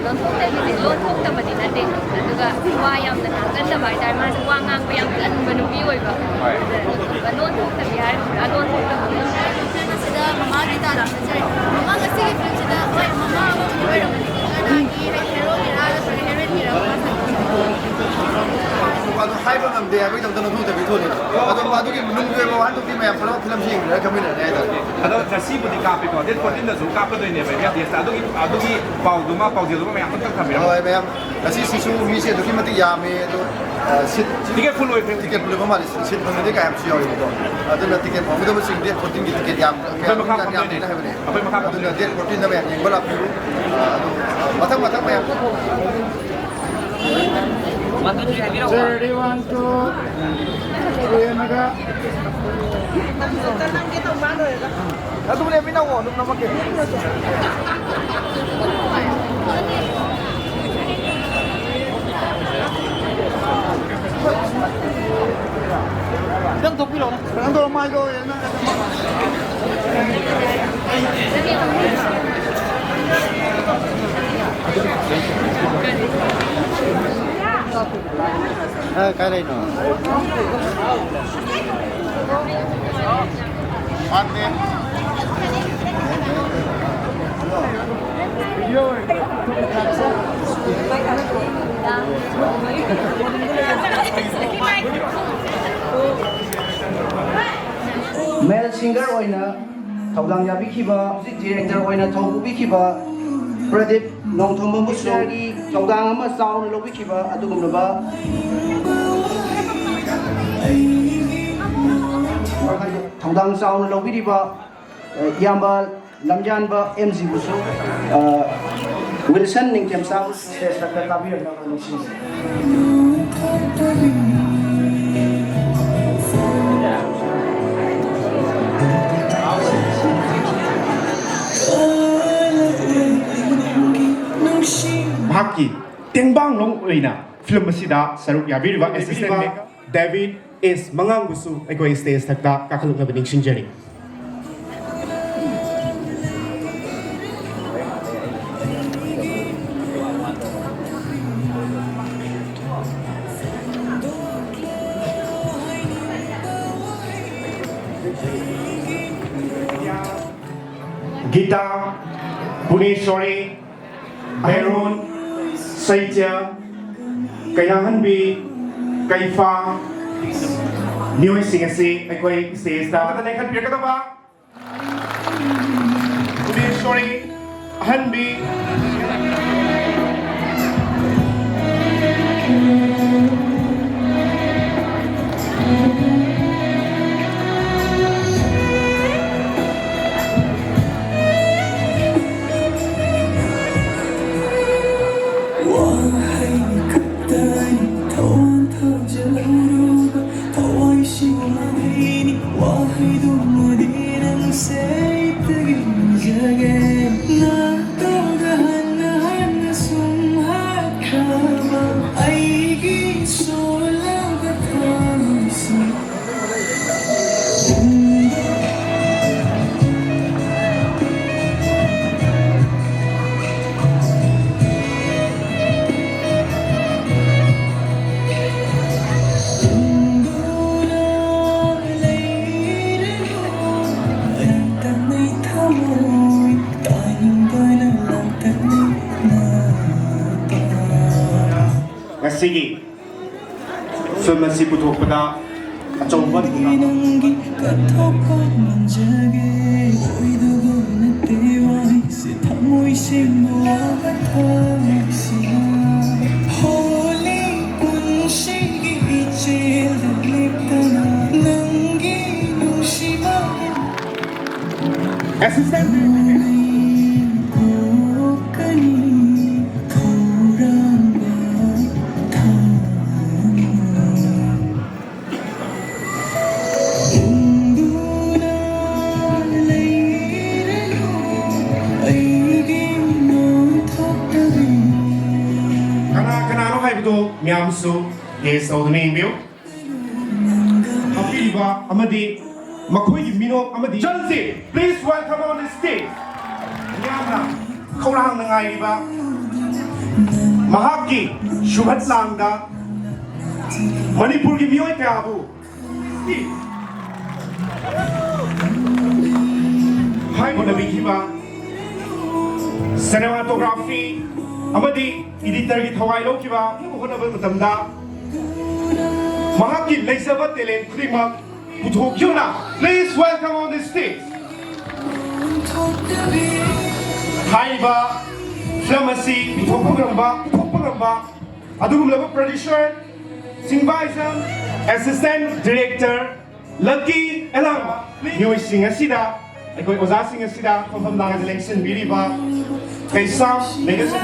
Lonthktabi Lonthktabi nate aduga wa yam na ganda ba dai ma wa ngang pa yam kan ba nupi oi ba Lonthktabi hai Lonthktabi sida mama gi ta ra sai mama ga si film sida oi mama oi ro na gi hero ni ra so heroine ni ra ma sa Waktu hai bang amde abi tam tanah tu tapi tu ni. Waktu ki menung tu bawa tu ki macam kalau film sih ni kami ni ada. Ada kasih budi kape kau, dia kau tidak suka kape tu ni, biar dia adu ki bau duma macam tu kami. Oh, macam kasih sisu misi tu ki mati ya me tu sit. Tiket full way. Tiket full kemana? Sit mana dia kaya siapa itu. Ada nak tiket, kamu tu mesti dia protein ki tiket yam. Apa yang makan ni? Apa yang makan? Ada dia protein tu yang berapa tu. Matang macam. Ready, 1, 2, 3, naga. Aduh, boleh minum awak, nama ke? Đang tục cái lỗ này, đang tục mai rồi nè. Cái này nó. Ăn đi. Male singer oina thawdang yabi khiba director oina thawbu bi khiba Pradip Lonthktabi Musagi thawdang ama sound lobi khiba adugumnaba thawdang sound lobi diba yamba lamjanba MG busu Wilson ningkem sound stage takka kabir na nixin Bhaki Tengbang Long Oina film Masida Saruk Yabiriva assistant maker David is Mangangusu Egoi stage takta kakaluk na bening sinjani Gita Punishori Berun Saitya Kayanganbi Kaifa New Singasi Ekoi stage da kata nekhan pir kata ba Punishori Hanbi Sige film si putok pada achomba assistant Miamsu is the name view. Apiba Amadi Makui Mino Amadi Jansi, please welcome on the stage. Yamna Kolang Nangaiba mahaki shubat langda Manipur ki miyoy kaya bu hai mo nabi kiba cinematography amadi editor ki thawai lo kiba ko na ba matamda mahaki leisaba talent khrimak puthokyo na please welcome on the stage Haiba Pharmacy Pagamba Adugumlaba producer Singbaisam Assistant Director Lucky Elamba New Singer Sida Akoi Oza Singer Sida from Nanga election Biriba Kaisam Legacy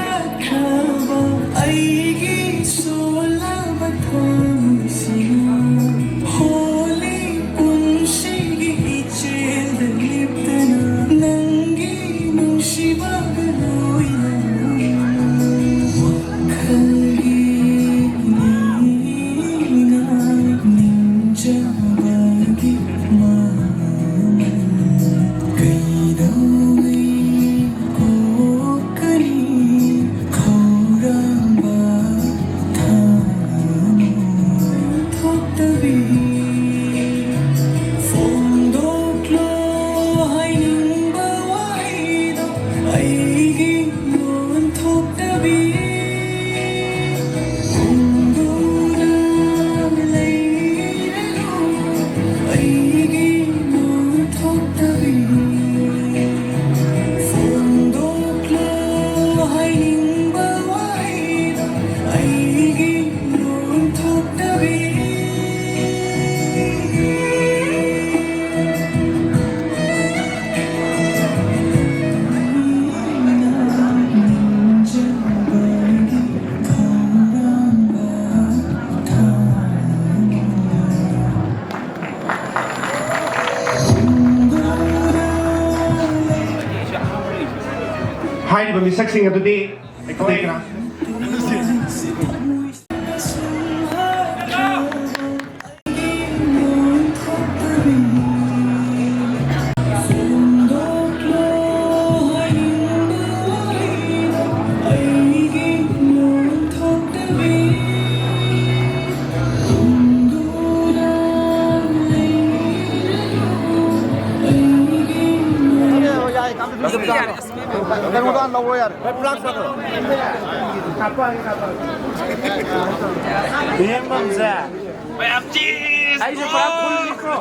Hai ba mi saksing adudi ekoi na Kemudian lawan ya, plug satu. Irengbams ya. Ayo, para pun mikro.